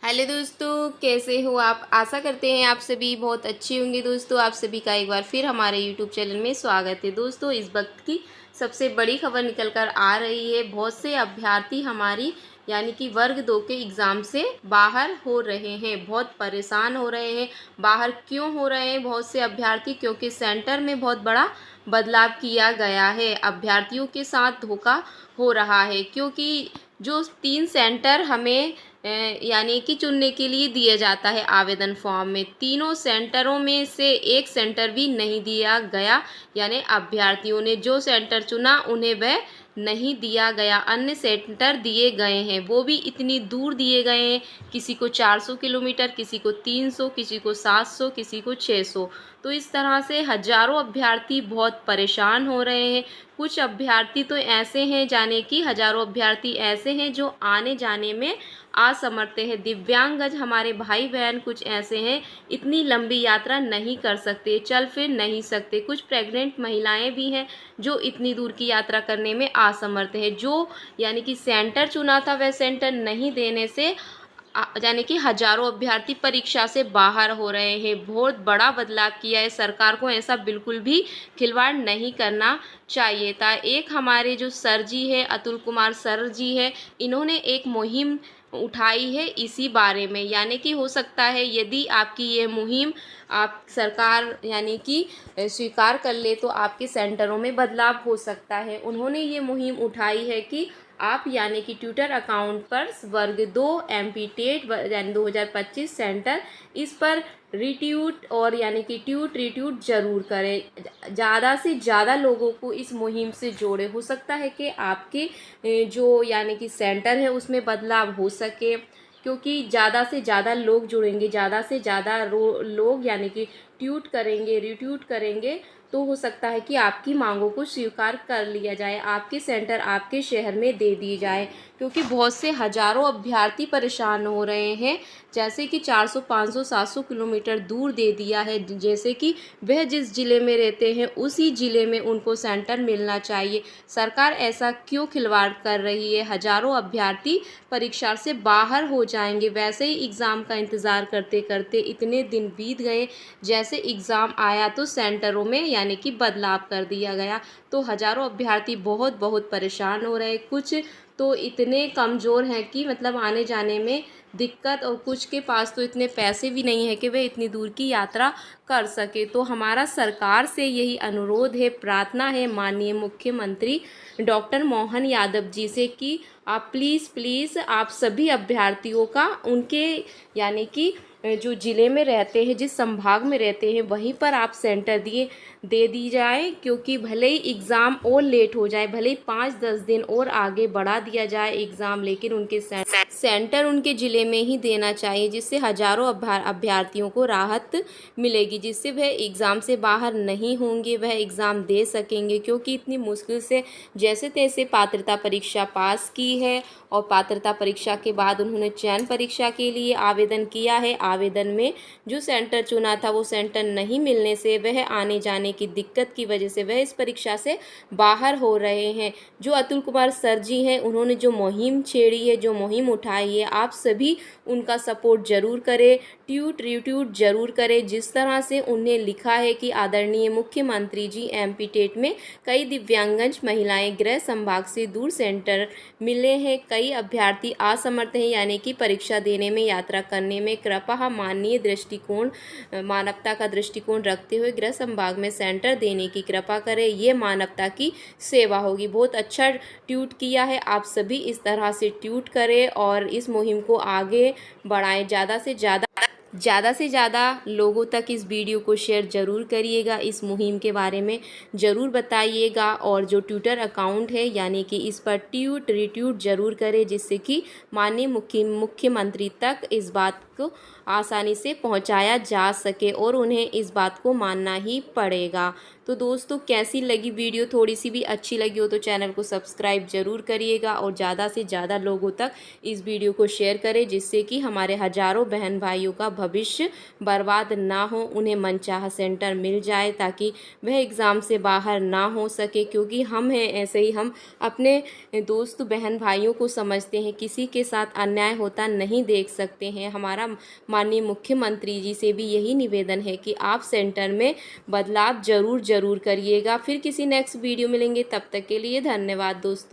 Hello दोस्तों, कैसे हो आप। आशा करते हैं आप सभी बहुत अच्छे होंगे। दोस्तों, आप सभी का एक बार फिर हमारे यूट्यूब चैनल में स्वागत है। दोस्तों, इस वक्त की सबसे बड़ी खबर निकल कर आ रही है। बहुत से अभ्यर्थी हमारी यानी कि वर्ग 2 के एग्ज़ाम से बाहर हो रहे हैं, बहुत परेशान हो रहे हैं। बाहर क्यों हो रहे हैं बहुत से अभ्यर्थी? क्योंकि सेंटर में बहुत बड़ा बदलाव किया गया है। अभ्यर्थियों के साथ धोखा हो रहा है, क्योंकि जो 3 सेंटर हमें यानी कि चुनने के लिए दिया जाता है आवेदन फॉर्म में, तीनों सेंटरों में से एक सेंटर भी नहीं दिया गया। यानी अभ्यर्थियों ने जो सेंटर चुना उन्हें वह नहीं दिया गया। अन्य सेंटर दिए गए हैं, वो भी इतनी दूर दिए गए हैं। किसी को 400 किलोमीटर, किसी को 300, किसी को 700, किसी को 600। तो इस तरह से हजारों अभ्यर्थी बहुत परेशान हो रहे हैं। कुछ अभ्यर्थी तो ऐसे हैं, जाने कि हजारों अभ्यर्थी ऐसे हैं जो आने जाने में असमर्थ हैं। दिव्यांगज हमारे भाई बहन कुछ ऐसे हैं, इतनी लंबी यात्रा नहीं कर सकते, चल फिर नहीं सकते। कुछ प्रेग्नेंट महिलाएं भी हैं जो इतनी दूर की यात्रा करने में असमर्थ हैं। जो यानी कि सेंटर चुना था वह सेंटर नहीं देने से यानी कि हजारों अभ्यर्थी परीक्षा से बाहर हो रहे हैं। बहुत बड़ा बदलाव किया है। सरकार को ऐसा बिल्कुल भी खिलवाड़ नहीं करना चाहिए था। एक हमारे जो सर जी है, अतुल कुमार सर जी है, इन्होंने एक मुहिम उठाई है इसी बारे में। यानी कि हो सकता है यदि आपकी ये मुहिम आप सरकार यानी कि स्वीकार कर ले तो आपके सेंटरों में बदलाव हो सकता है। उन्होंने ये मुहिम उठाई है कि आप यानी कि ट्विटर अकाउंट पर वर्ग 2 एमपी टेट यानी 2025 सेंटर, इस पर रिट्वीट और यानी कि रिट्वीट जरूर करें। ज़्यादा से ज़्यादा लोगों को इस मुहिम से जोड़े। हो सकता है कि आपके जो यानी कि सेंटर है उसमें बदलाव हो सके, क्योंकि ज़्यादा से ज़्यादा लोग जुड़ेंगे, ज़्यादा से ज़्यादा लोग यानी कि ट्वीट करेंगे, रिट्वीट करेंगे, तो हो सकता है कि आपकी मांगों को स्वीकार कर लिया जाए, आपके सेंटर आपके शहर में दे दिए जाए। क्योंकि बहुत से हजारों अभ्यर्थी परेशान हो रहे हैं। जैसे कि 400, 500, 700 किलोमीटर दूर दे दिया है। जैसे कि वह जिस ज़िले में रहते हैं उसी ज़िले में उनको सेंटर मिलना चाहिए। सरकार ऐसा क्यों खिलवाड़ कर रही है? हजारों अभ्यर्थी परीक्षा से बाहर हो जाएंगे। वैसे ही एग्ज़ाम का इंतज़ार करते करते इतने दिन बीत गए। जैसे एग्ज़ाम आया तो सेंटरों में यानी कि बदलाव कर दिया गया। तो हजारों अभ्यर्थी बहुत बहुत परेशान हो रहे। कुछ तो इतने कमज़ोर हैं कि मतलब आने जाने में दिक्कत, और कुछ के पास तो इतने पैसे भी नहीं है कि वे इतनी दूर की यात्रा कर सके। तो हमारा सरकार से यही अनुरोध है, प्रार्थना है माननीय मुख्यमंत्री डॉक्टर मोहन यादव जी से कि आप प्लीज़ प्लीज़ आप सभी अभ्यर्थियों का उनके यानी कि जो ज़िले में रहते हैं, जिस संभाग में रहते हैं, वहीं पर आप सेंटर दे दी जाए। क्योंकि भले ही एग्ज़ाम और लेट हो जाए, भले ही 5-10 दिन और आगे बढ़ा दिया जाए एग्ज़ाम, लेकिन उनके सेंटर उनके ज़िले में ही देना चाहिए, जिससे हजारों अभ्यर्थियों को राहत मिलेगी, जिससे वह एग्ज़ाम से बाहर नहीं होंगे, वह एग्ज़ाम दे सकेंगे। क्योंकि इतनी मुश्किल से जैसे तैसे पात्रता परीक्षा पास की है, और पात्रता परीक्षा के बाद उन्होंने चयन परीक्षा के लिए आवेदन किया है। आवेदन में जो सेंटर चुना था वो सेंटर नहीं मिलने से वह आने जाने की दिक्कत की वजह से वह इस परीक्षा से बाहर हो रहे हैं। जो अतुल कुमार सर जी हैं, उन्होंने जो मुहिम छेड़ी है, जो मुहिम उठाई है, आप सभी उनका सपोर्ट जरूर करें, रिट्वीट जरूर करें। जिस तरह से उन्हें लिखा है कि आदरणीय मुख्यमंत्री जी, एमपी टेट में कई दिव्यांगज महिलाएं गृह संभाग से दूर सेंटर मिले हैं। कई अभ्यर्थी असमर्थ हैं यानी कि परीक्षा देने में, यात्रा करने में। कृपया माननीय दृष्टिकोण, मानवता का दृष्टिकोण रखते हुए गृह संभाग में सेंटर देने की कृपा करें। ये मानवता की सेवा होगी। बहुत अच्छा ट्वीट किया है। आप सभी इस तरह से ट्वीट करें और इस मुहिम को आगे बढ़ाएं। ज़्यादा से ज़्यादा लोगों तक इस वीडियो को शेयर ज़रूर करिएगा। इस मुहिम के बारे में ज़रूर बताइएगा। और जो ट्विटर अकाउंट है यानी कि इस पर रिट्वीट ज़रूर करें, जिससे कि माननीय मुख्यमंत्री तक इस बात को आसानी से पहुंचाया जा सके और उन्हें इस बात को मानना ही पड़ेगा। तो दोस्तों कैसी लगी वीडियो, थोड़ी सी भी अच्छी लगी हो तो चैनल को सब्सक्राइब ज़रूर करिएगा और ज़्यादा से ज़्यादा लोगों तक इस वीडियो को शेयर करें, जिससे कि हमारे हज़ारों बहन भाइयों का भविष्य बर्बाद ना हो, उन्हें मनचाहा सेंटर मिल जाए ताकि वह एग्ज़ाम से बाहर ना हो सके। क्योंकि हम हैं ऐसे ही, हम अपने दोस्त बहन भाइयों को समझते हैं, किसी के साथ अन्याय होता नहीं देख सकते हैं। हमारा माननीय मुख्यमंत्री जी से भी यही निवेदन है कि आप सेंटर में बदलाव ज़रूर करिएगा। फिर किसी नेक्स्ट वीडियो मिलेंगे, तब तक के लिए धन्यवाद दोस्तों।